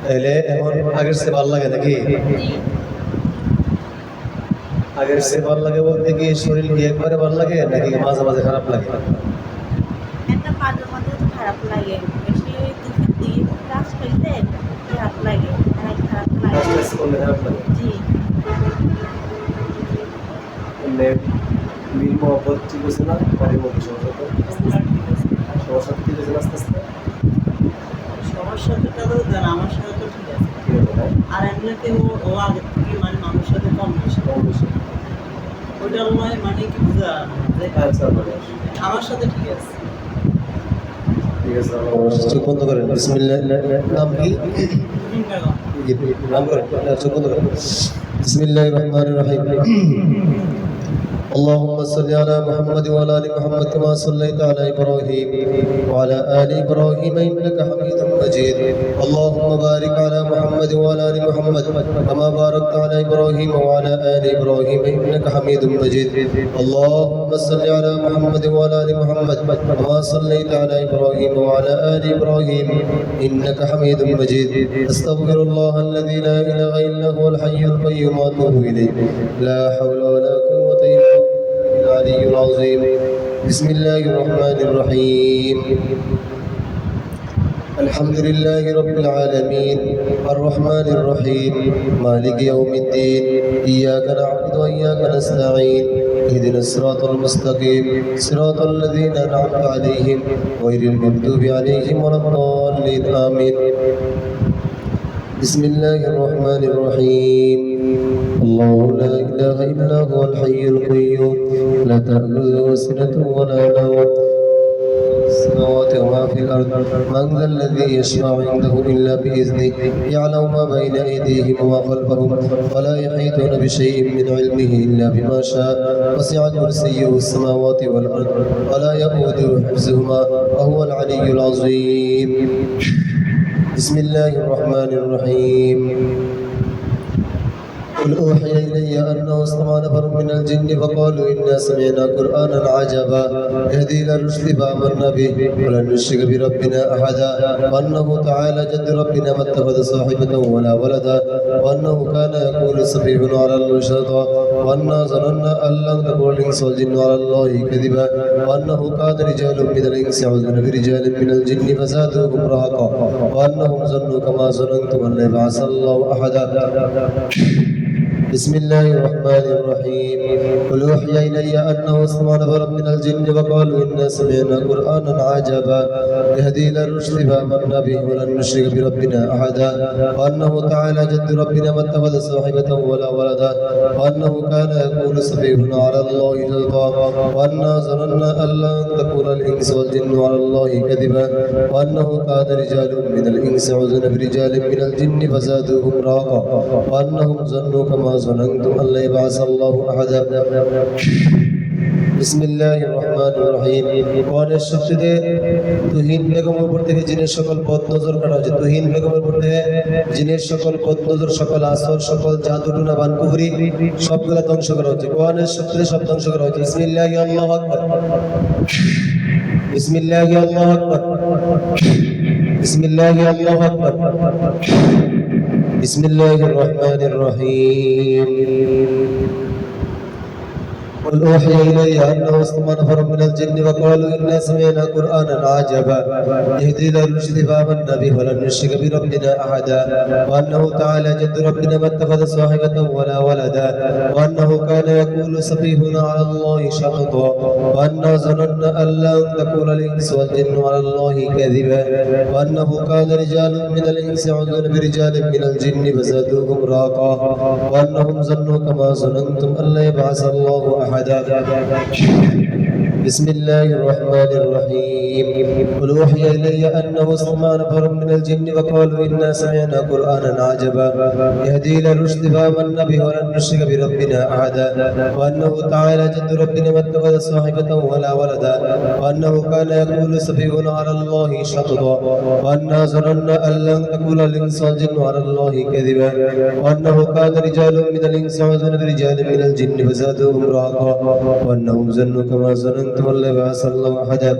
তাহলে এখন আগের চেয়ে ভালো লাগে নাকি? আগের চেয়ে ভালো লাগে বলতে কি শরীর কি একবারে ভালো লাগে নাকি মাঝে মাঝে খারাপ লাগে? একটা মাঝে মাঝে খারাপ লাগে, বেশি দুপুর দিয়ে কাজ করলে খারাপ লাগে, খারাপ লাগে। কাজ করলে খারাপ লাগে। জি। এমনি মিল মহব্বত ঠিক হয়েছে না? বাড়ির মধ্যে সমস্যা তো সমস্যা ঠিক হয়েছে আস্তে আস্তে? সমস্যা তো তাদের জানা, আমার সাথে তো ঠিক আছে। ঠিক আছে না? আর এমনিতে ও আগের থেকে মানে মানুষের সাথে কম বেশি কম বেশি। ওইটার নয়, মানে কি বুঝা যে আচ্ছা মানে আমার সাথে ঠিক আছে। ঠিক আছে, চোখ বন্ধ করেন। বিসমিল্লাহ। নাম কি? নাম করেন, চোখ বন্ধ করেন। বিসমিল্লাহির রহমানির রহিম। اللهم صل على محمد وعلى ال محمد كما صليت على ابراهيم وعلى ال ابراهيم انك حميد مجيد. اللهم بارك على محمد وعلى ال محمد كما باركت على ابراهيم وعلى ال ابراهيم انك حميد مجيد. اللهم صل على محمد وعلى ال محمد كما صليت على ابراهيم وعلى ال ابراهيم انك حميد مجيد. استغفر الله الذي لا اله الا هو الحي القيوم واتوب اليه. لا حول ولا قوه الا بالله العلي العظيم. بسم الله الرحمن الرحيم. الحمد لله رب العالمين الرحمن الرحيم مالك يوم الدين. إياك نعبد وإياك نستعين. اهدنا الصراط المستقيم صراط الذين أنعمت عليهم غير المغضوب عليهم ولا الضالين آمين. بسم الله الرحمن الرحيم. الله لا إله إلا هو الحي القيوم لا تأخذه سنة ولا نوم السماوات وما في الأرض من ذا الذي يشفع عنده إلا بإذنه يعلم ما بين أيديهم وما خلفهم ولا يحيطون بشيء من علمه إلا بما شاء وسع كرسيه السماوات والأرض ولا يؤوده حفظهما وهو العلي العظيم. بسم الله الرحمن الرحيم. قل أوحي إلي أنه استمع نفر من الجن فقالوا إنا سمعنا قرآنا عجبا يهدي إلى الرشد فآمنا به ولن نشرك بربنا أحدا وأنه تعالى جد ربنا ما اتخذ صاحبة ولا ولدا وأنه كان يقول سفيهنا على الله شططا وأنا ظننا أن لن تكون الإنس والجن على الله كذبا وأنه كان رجال من الإنس يعوذون برجال من الجن فزادوهم رهقا وأنهم ظنوا كما ظننتم أن لا يبعث الله أحدا. بسم الله الرحمن الرحيم. قل أوحي إلي أنه استمع نفر من الجن فقالوا إنا سمعنا قرآنا عجبا يهدي إلى الرشد فآمنا به ولن نشرك بربنا أحدا وأنه تعالى جد ربنا ما اتخذ صاحبة ولا ولدا وأنه كان يقول سفيهنا على الله شططا وأنا ظننا أن لن تكون الإنس والجن على الله كذبا وأنه كان رجال من الإنس يعوذون برجال من الجن فزادوهم رهقا وأنهم ظنوا كما ظننتم أن لا يبعث الله أحدا. بسم الله الرحمن الرحيم. কোরআনের শব্দে তুহিন বেগমের উপর থেকে জিনের সকল পথ নজর করা হয়েছে। তুহিন বেগমের উপর থেকে জিনের সকল পথ নজর, সকল আসর, সকল জাদু টুনা বানকুফরি সবগুলা ধ্বংস করা হচ্ছে। কোরআনের শব্দে সব ধ্বংস করা হচ্ছে। বিসমিল্লাহি আল্লাহু আকবার। বিসমিল্লাহি আল্লাহু আকবার। বিসমিল্লাহি আল্লাহু আকবার। بسم الله الرحمن الرحيم. قل أوحي إلي أنه استمع نفر من الجن فقالوا إنا سمعنا قرآنا عجبا يهدي إلى الرشد فآمنا به ولن نشرك بربنا أحدا وأنه تعالى جد ربنا ما اتخذ صاحبة ولا ولدا وأنه كان يقول سفيهنا على الله شططا وأنا ظننا أن لن تكون الإنس والجن على الله كذبا وأنه كان رجال من الإنس يعوذون برجال من الجن فزادوهم رهقا وأنهم ظنوا كما ظننتم أن لا يبعث الله أحدا. بسم الله الرحمن الرحيم. قل أوحي إلي أنه استمع نفر من الجن فقالوا إنا سمعنا قرآنا عجبا يهدي إلى الرشد فآمنا به ولن نشرك بربنا أحدا وأنه تعالى جد ربنا ما اتخذ صاحبة ولا ولدا وأنه كان يقول سفيهنا على الله شططا وأنا ظننا أن لن تكون الإنس والجن على الله كذبا وأنه كان رجال من الإنس يعوذون برجال من الجن فزادوهم رهقا وأنهم ظنوا كما ظننتم تولى بعث الله أحدا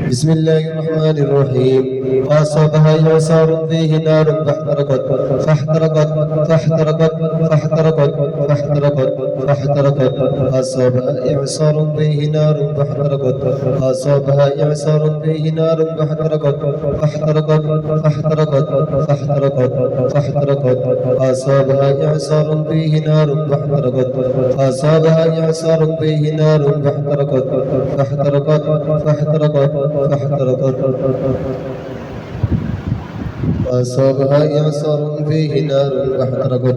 بسم الله الرحمن الرحيم فأصابها إعصار فيه نار فاحترقت فاحترقت فاحترقت فاحترقت فاحترقت فاحترقت فأصابها إعصار فيه نار فاحترقت فأصابها إعصار فيه نار فاحترقت فاحترقت فاحترقت فاحترقت فاحترقت فأصابها إعصار فيه نار فاحترقت فأصابها إعصار فيه نار فاحترقت فاحترقت فاحترقت فاحترقت فأصابها إعصار فيه نار فاحترقت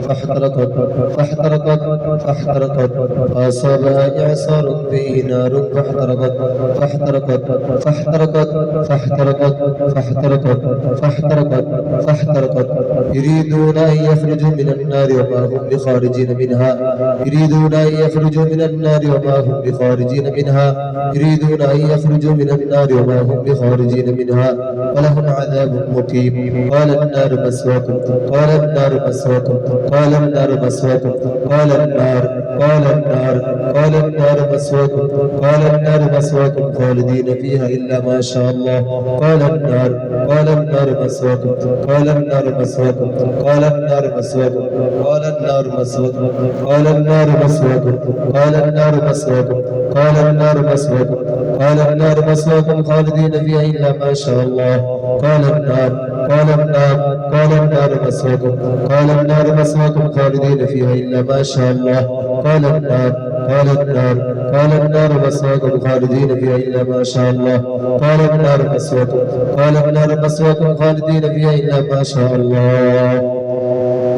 فاحترقت فاحترقت فاحترقت فأصابها إعصار فيه نار فاحترقت فاحترقت فاحترقت فاحترقت فاحترقت فاحترقت فاحترقت يريدون أن يخرجوا من النار وما هم بخارجين منها يريدون أن يخرجوا من النار وما هم بخارجين منها يريدون أن يخرجوا من النار وما هم بخارجين منها ولهم عذاب مقيم قال النار مسواكم قال النار مسواكم قال النار مسواكم قال النار قال النار قال النار مسواكم قال النار مسواكم خالدين فيها إلا ما شاء الله قال النار مسواكم قال النار مسواكم قال النار مسواكم قال النار مسواكم قال النار مسواكم قال النار مسواكم قال النار مسواكم قال النار مسواكم خالدين فيها إلا ما شاء الله قال النار قال النار قال النار مسواكم قال النار مسواكم خالدين فيها إلا ما شاء الله قال النار قال النار قال النار مسواكم خالدين فيها إلا ما شاء الله قال النار مسواكم قال النار مسواكم خالدين فيها إلا ما شاء الله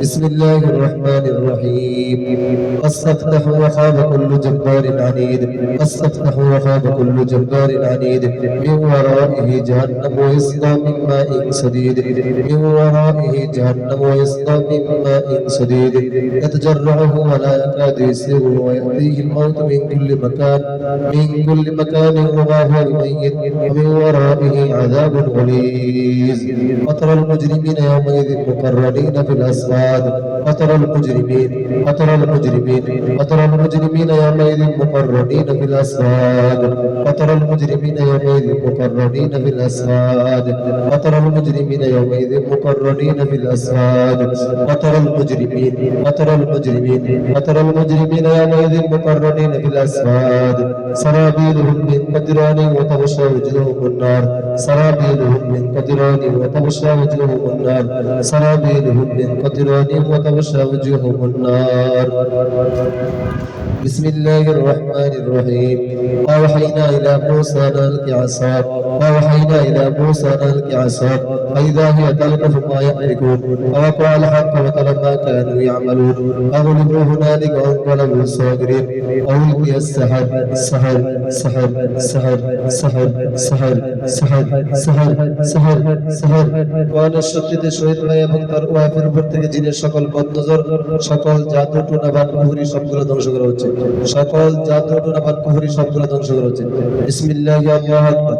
بسم الله الرحمن الرحيم استفتحوا وخاب كل جبار عنيد استفتحوا وخاب كل جبار عنيد من ورائه جهنم ويسقى من ماء صديد من ورائه جهنم ويسقى من ماء صديد يتجرعه ولا يكاد يسيغه ويأتيه الموت من كل مكان وما هو بميت ومن ورائه عذاب غليظ وترى المجرمين يومئذ مقرنين في الأسفار وترى المجرمين يومئذ مقرنين في الأسفاد وترى المجرمين يومئذ مقرنين في الأسفاد وترى المجرمين يومئذ مقرنين في الأسفاد وترى المجرمين يومئذ مقرنين في الأسفاد سرابيلهم من قطران وتغشى وجوههم النار سرابيلهم من قطران وتغشى وجوههم النار سرابيلهم من قطران وتغشى وجوههم النار بسم الله الرحمن الرحيم وأوحينا إلى موسى أن ألق عصاك فإذا هي تلقف ما يأفكون ووقع الحق وترى ما كانوا يعملون فغلبوا هنالك وانقلبوا صاغرين وألقي السحر سحر وأنا الشديد شهيد ما يبقى ওয়াফের উপর থেকে জিনের সকল বদনজর সকল জাদু টুনাবান কুফরি সবগুলো ধ্বংস করা হচ্ছে সকল জাদু টুনাবান কুফরি সবগুলো ধ্বংস করা হচ্ছে বিসমিল্লাহি আল্লাহু আকবার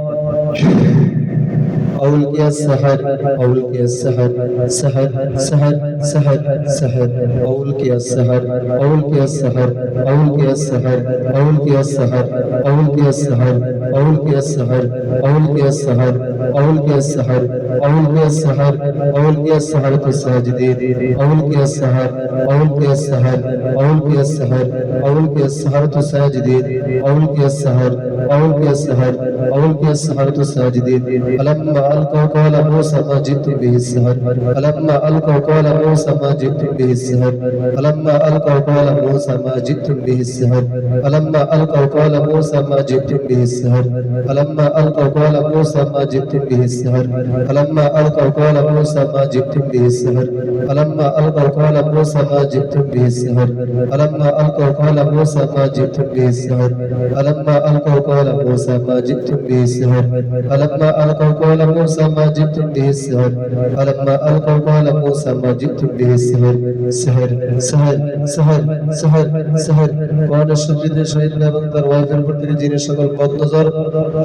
أولقي السحر أولقي السحر سحر سحر سحر سحر أولقي السحر أولقي السحر أولقي السحر أولقي السحر أولقي السحر أولقي السحر أولقي السحر أولقي السحر أولقي السحر أولقي السحرة الساجدين أولقي السحر أولقي السحر أولقي السحر أولقي السحرة الساجدين أولقي السحر أولقي السحر أولقي السحرة الساجدين فلما ألقوا قال موسى ما جئتم به السحر فلما ألقوا قال موسى ما جئتم به السحر فلما ألقوا قال موسى ما جئتم به السحر فلما ألقوا قال موسى ما جئتم به السحر فلما ألقوا قال موسى ما جئتم به السحر فلما ألقوا قال موسى ما جئتم به السحر فلما ألقوا قال موسى ما جئتم به السحر فلما ألقوا قال موسى ما جئتم به السحر فلما ألقوا قال موسى ما جئتم به السحر فلما ألقوا قال موسى ما جئتم به السحر فلما ألقوا قال موسى ما جئتم به السحر سحر سحر سحر سحر سحر وأنا شديد شهيد এবং তার ওয়াইফের উপর থেকে জিনের সকল বদনজর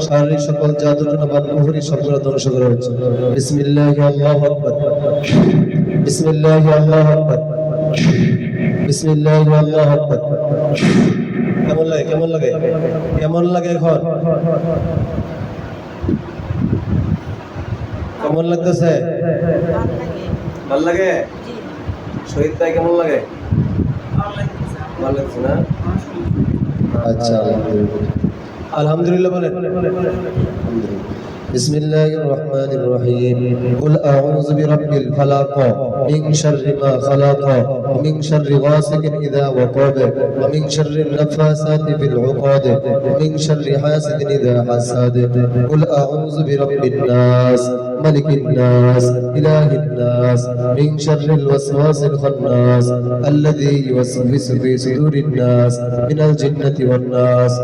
শারীরিক সকল জাদু টুনা বান কুফরি সবগুলো ধ্বংস করা হচ্ছে বিসমিল্লাহি আল্লাহু আকবার বিসমিল্লাহি আল্লাহু আকবার বিসমিল্লাহি আল্লাহু আকবার কেমন লাগে কেমন লাগে কেমন লাগে এখন কেমন লাগতেছে ভালো লাগে ভাল লাগে জি শহীদ ভাই কেমন লাগে ভালো লাগছে না আচ্ছা আলহামদুলিল্লাহ বলেন بسم الله الرحمن الرحيم قل أعوذ برب الفلق من شر ما خلق ومن شر غاسق إذا وقب ومن شر النفاثات في العقد ومن شر حاسد إذا حسد قل أعوذ برب الناس ملك الناس إله الناس من شر الوسواس الخناس الذي يوسوس في صدور الناس من الجنة والناس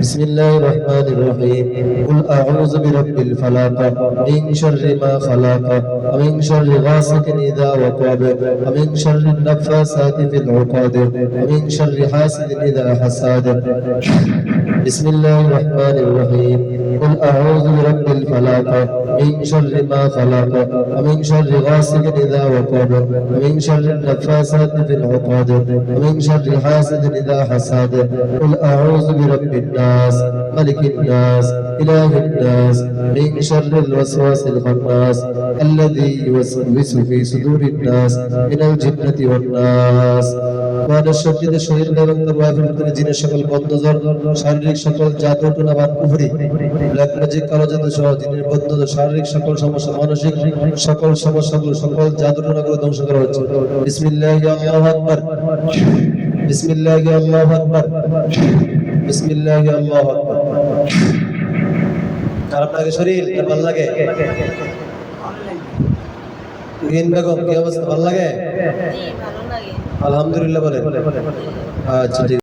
بسم الله الرحمن الرحيم قل أعوذ برب الفلق من شر ما خلق ومن شر غاسق إذا وقب ومن شر النفاثات في العقد ومن شر حاسد إذا حسد بسم الله الرحمن الرحيم قل أعوذ برب الفلق من شر ما خلق ومن شر غاسق إذا وقب ومن شر النفاثات في العقد ومن شر حاسد إذا حسد قل أعوذ برب الناس ملك الناس إله الناس من شر الوسواس الخناس الذي يوسوس في صدور الناس من الجنة والناس وأنا الشديد شهير এবং তার ওয়াইফের ভিতরে জিনের সকল বদ্ধজর শারীরিক সকল জাদু টুনা বা কুফরি ব্ল্যাক ম্যাজিক কালো জাদু সহ জিনের বদ্ধজর শারীরিক সকল সমস্যা মানসিক সকল সমস্যাগুলো সকল জাদু টুনাগুলো ধ্বংস করা হচ্ছে বিসমিল্লাহি আল্লাহু আকবার বিসমিল্লাহি আল্লাহু আকবার বিসমিল্লাহি আল্লাহু আকবার খারাপ লাগে শরীর ভালো লাগে রিন বেগম কি অবস্থা ভালো লাগে জি ভালো লাগে আলহামদুলিল্লাহ বলেন আচ্ছা ঠিক